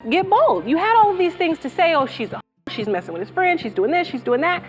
Get bold. You had all of these things to say. Oh, she's messing with his friend. She's doing this. She's doing that.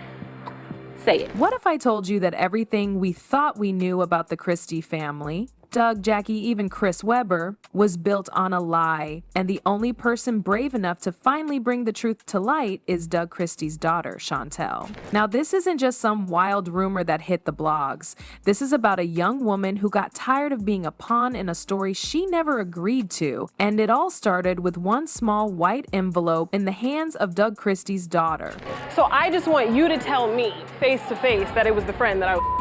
Say it. What if I told you that everything we thought we knew about the Christie family, Doug, Jackie, even Chris Webber, was built on a lie, and the only person brave enough to finally bring the truth to light is Doug Christie's daughter, Shantel. Now, this isn't just some wild rumor that hit the blogs. This is about a young woman who got tired of being a pawn in a story she never agreed to, and it all started with one small white envelope in the hands of Doug Christie's daughter. So I just want you to tell me, face to face, that it was the friend that I was with.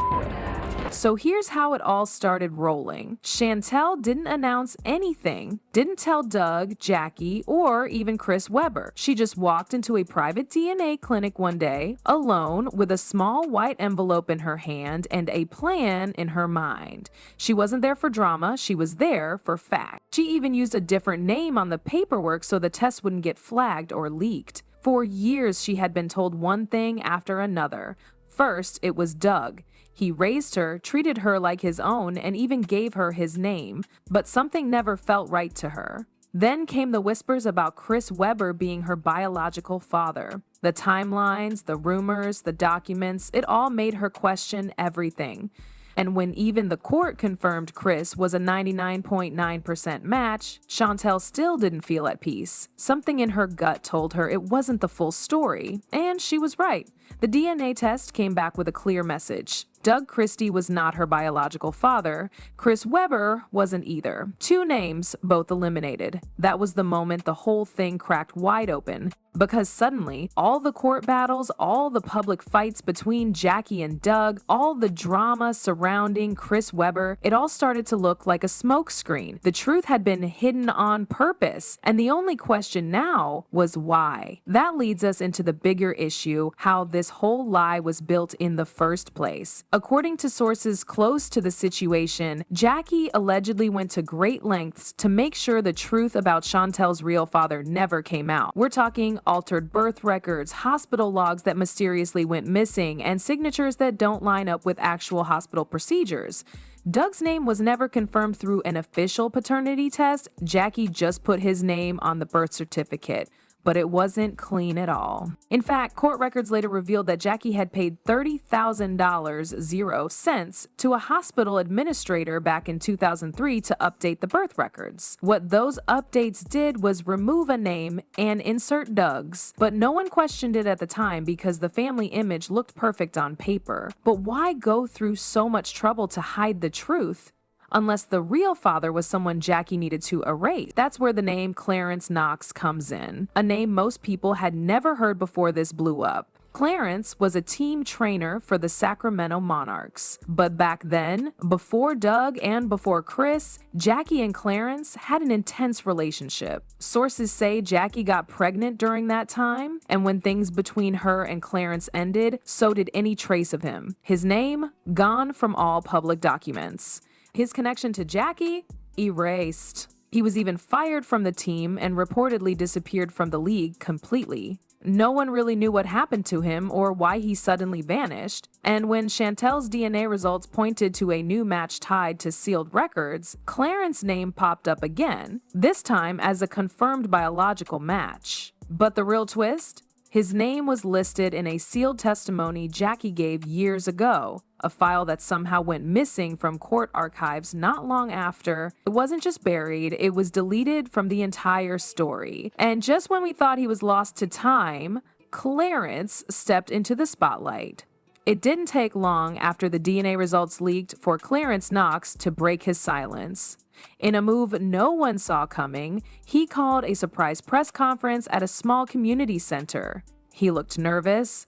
So here's how it all started rolling. Shantel didn't announce anything, didn't tell Doug, Jackie, or even Chris Webber. She just walked into a private DNA clinic one day, alone, with a small white envelope in her hand and a plan in her mind. She wasn't there for drama, she was there for fact. She even used a different name on the paperwork so the test wouldn't get flagged or leaked. For years, she had been told one thing after another. First, it was Doug. He raised her, treated her like his own, and even gave her his name, but something never felt right to her. Then came the whispers about Chris Webber being her biological father. The timelines, the rumors, the documents, it all made her question everything. And when even the court confirmed Chris was a 99.9% match, Shantel still didn't feel at peace. Something in her gut told her it wasn't the full story, and she was right. The DNA test came back with a clear message. Doug Christie was not her biological father. Chris Webber wasn't either. Two names, both eliminated. That was the moment the whole thing cracked wide open. Because suddenly, all the court battles, all the public fights between Jackie and Doug, all the drama surrounding Chris Webber, it all started to look like a smokescreen. The truth had been hidden on purpose, and the only question now was why. That leads us into the bigger issue, how this whole lie was built in the first place. According to sources close to the situation, Jackie allegedly went to great lengths to make sure the truth about Shantel's real father never came out. We're talking altered birth records, hospital logs that mysteriously went missing, and signatures that don't line up with actual hospital procedures. Doug's name was never confirmed through an official paternity test. Jackie just put his name on the birth certificate. But it wasn't clean at all. In fact, court records later revealed that Jackie had paid $30,000, 0 cents, to a hospital administrator back in 2003 to update the birth records. What those updates did was remove a name and insert Doug's, but no one questioned it at the time because the family image looked perfect on paper. But why go through so much trouble to hide the truth? Unless the real father was someone Jackie needed to erase. That's where the name Clarence Knox comes in, a name most people had never heard before this blew up. Clarence was a team trainer for the Sacramento Monarchs. But back then, before Doug and before Chris, Jackie and Clarence had an intense relationship. Sources say Jackie got pregnant during that time, and when things between her and Clarence ended, so did any trace of him. His name, gone from all public documents. His connection to Jackie, erased. He was even fired from the team and reportedly disappeared from the league completely. No one really knew what happened to him or why he suddenly vanished. And when Shantel's DNA results pointed to a new match tied to sealed records, Clarence's name popped up again, this time as a confirmed biological match. But the real twist? His name was listed in a sealed testimony Jackie gave years ago, a file that somehow went missing from court archives not long after. It wasn't just buried, it was deleted from the entire story. And just when we thought he was lost to time, Clarence stepped into the spotlight. It didn't take long after the DNA results leaked for Clarence Knox to break his silence. In a move no one saw coming, he called a surprise press conference at a small community center. He looked nervous,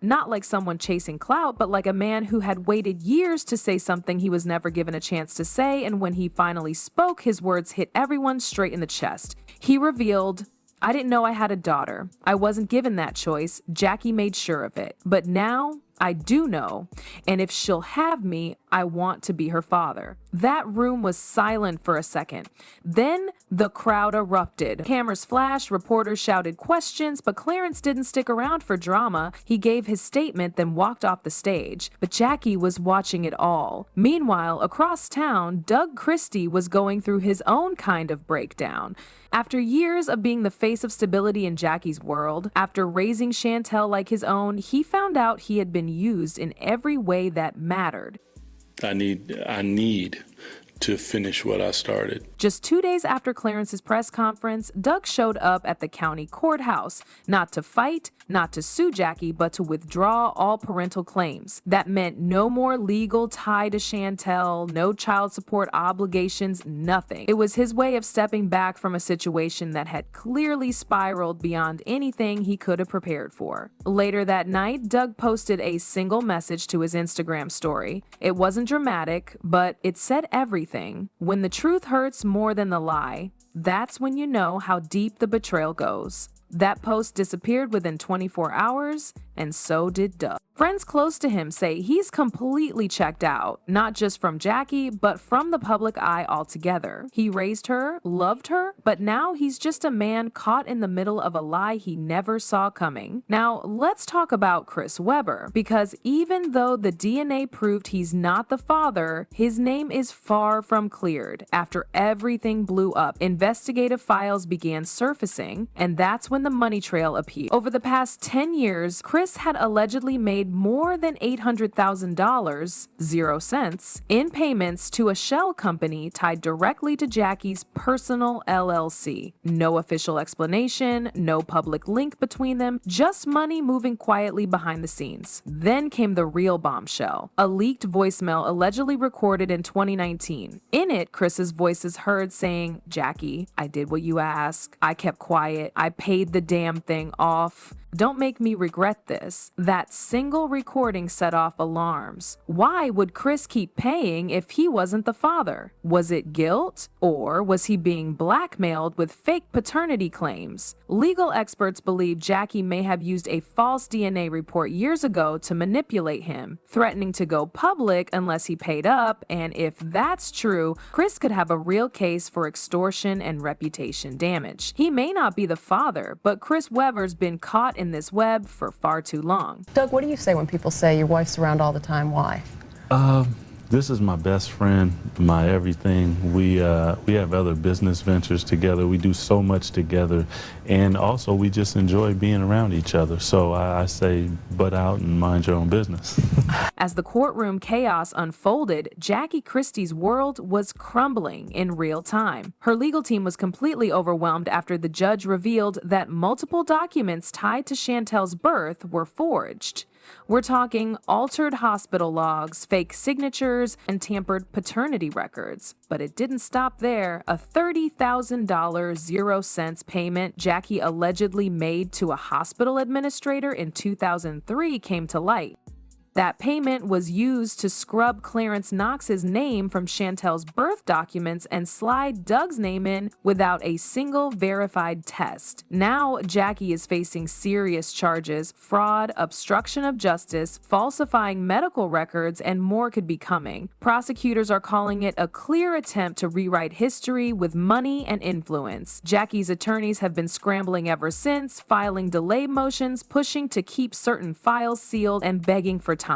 not like someone chasing clout, but like a man who had waited years to say something he was never given a chance to say, and when he finally spoke, his words hit everyone straight in the chest. He revealed, "I didn't know I had a daughter. I wasn't given that choice. Jackie made sure of it. But now, I do know, and if she'll have me, I want to be her father." That room was silent for a second. Then the crowd erupted. Cameras flashed, reporters shouted questions, but Clarence didn't stick around for drama. He gave his statement, then walked off the stage. But Jackie was watching it all. Meanwhile, across town, Doug Christie was going through his own kind of breakdown. After years of being the face of stability in Jackie's world, after raising Shantel like his own, he found out he had been used in every way that mattered. I need to finish what I started. Just 2 days after Clarence's press conference, Doug showed up at the county courthouse, not to fight, not to sue Jackie, but to withdraw all parental claims. That meant no more legal tie to Shantel, no child support obligations, nothing. It was his way of stepping back from a situation that had clearly spiraled beyond anything he could have prepared for. Later that night, Doug posted a single message to his Instagram story. It wasn't dramatic, but it said everything. When the truth hurts more than the lie, that's when you know how deep the betrayal goes. That post disappeared within 24 hours, and so did Doug. Friends close to him say he's completely checked out, not just from Jackie, but from the public eye altogether. He raised her, loved her, but now he's just a man caught in the middle of a lie he never saw coming. Now, let's talk about Chris Webber, because even though the DNA proved he's not the father, his name is far from cleared. After everything blew up, investigative files began surfacing, and that's when the money trail appeared. Over the past 10 years, Chris had allegedly made more than $800,000, 0 cents, in payments to a shell company tied directly to Jackie's personal LLC. No official explanation, no public link between them, just money moving quietly behind the scenes. Then came the real bombshell, a leaked voicemail allegedly recorded in 2019. In it, Chris's voice is heard saying, "Jackie, I did what you asked. I kept quiet. I paid the damn thing off. Don't make me regret this." That single recording set off alarms. Why would Chris keep paying if he wasn't the father? Was it guilt? Or was he being blackmailed with fake paternity claims? Legal experts believe Jackie may have used a false DNA report years ago to manipulate him, threatening to go public unless he paid up, and if that's true, Chris could have a real case for extortion and reputation damage. He may not be the father, but Chris Webber's been caught in this web for far too long. Doug, what do you say when people say your wife's around all the time? Why? This is my best friend, my everything. We have other business ventures together. We do so much together, and also we just enjoy being around each other. So I say, butt out and mind your own business. As the courtroom chaos unfolded, Jackie Christie's world was crumbling in real time. Her legal team was completely overwhelmed after the judge revealed that multiple documents tied to Shantel's birth were forged. We're talking altered hospital logs, fake signatures, and tampered paternity records. But it didn't stop there. A $30,000 0 cents payment Jackie allegedly made to a hospital administrator in 2003 came to light. That payment was used to scrub Clarence Knox's name from Shantel's birth documents and slide Doug's name in without a single verified test. Now, Jackie is facing serious charges: fraud, obstruction of justice, falsifying medical records, and more could be coming. Prosecutors are calling it a clear attempt to rewrite history with money and influence. Jackie's attorneys have been scrambling ever since, filing delay motions, pushing to keep certain files sealed, and begging for time.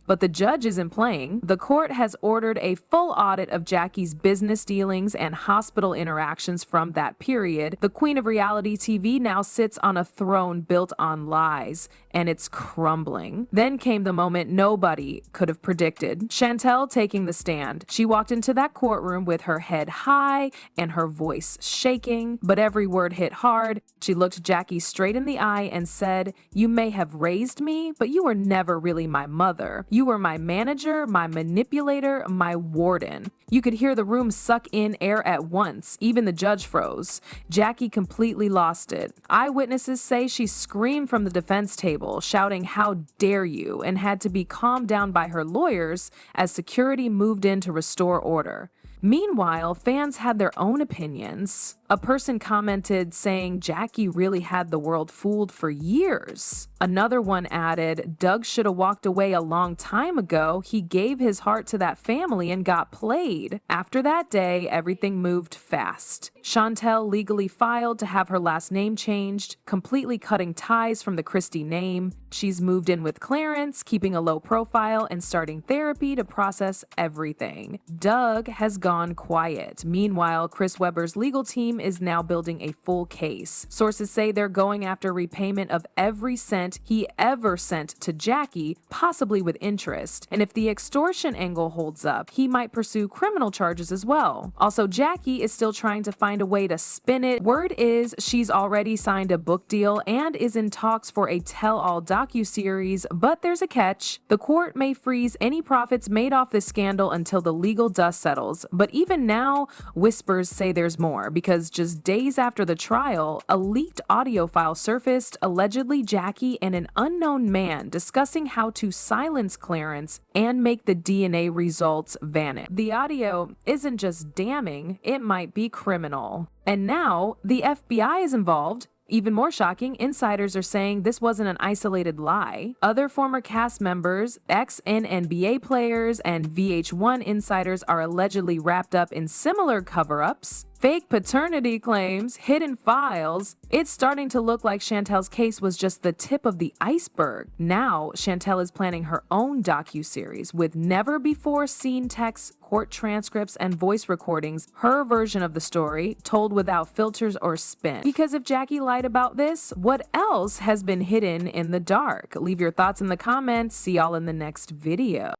But the judge isn't playing. The court has ordered a full audit of Jackie's business dealings and hospital interactions from that period. The queen of reality TV now sits on a throne built on lies, and it's crumbling. Then came the moment nobody could have predicted. Shantel taking the stand. She walked into that courtroom with her head high and her voice shaking, but every word hit hard. She looked Jackie straight in the eye and said, "You may have raised me, but you were never really my mother. You were my manager, my manipulator, my warden." You could hear the room suck in air at once. Even the judge froze. Jackie completely lost it. Eyewitnesses say she screamed from the defense table, shouting, "How dare you?" and had to be calmed down by her lawyers as security moved in to restore order. Meanwhile, fans had their own opinions. A person commented saying Jackie really had the world fooled for years. Another one added, Doug should have walked away a long time ago. He gave his heart to that family and got played. After that day, everything moved fast. Shantel legally filed to have her last name changed, completely cutting ties from the Christie name. She's moved in with Clarence, keeping a low profile and starting therapy to process everything. Doug has gone quiet. Meanwhile, Chris Webber's legal team is now building a full case. Sources say they're going after repayment of every cent he ever sent to Jackie, possibly with interest. And if the extortion angle holds up, he might pursue criminal charges as well. Also, Jackie is still trying to find a way to spin it. Word is she's already signed a book deal and is in talks for a tell-all docuseries, but there's a catch. The court may freeze any profits made off this scandal until the legal dust settles. But even now, whispers say there's more, because just days after the trial, a leaked audio file surfaced, allegedly Jackie and an unknown man discussing how to silence Clarence and make the DNA results vanish. The audio isn't just damning, it might be criminal. And now, the FBI is involved. Even more shocking, insiders are saying this wasn't an isolated lie. Other former cast members, ex-NBA players, and VH1 insiders are allegedly wrapped up in similar cover-ups. Fake paternity claims, hidden files. It's starting to look like Shantel's case was just the tip of the iceberg. Now, Shantel is planning her own docuseries with never-before-seen texts, court transcripts, and voice recordings, her version of the story, told without filters or spin. Because if Jackie lied about this, what else has been hidden in the dark? Leave your thoughts in the comments. See y'all in the next video.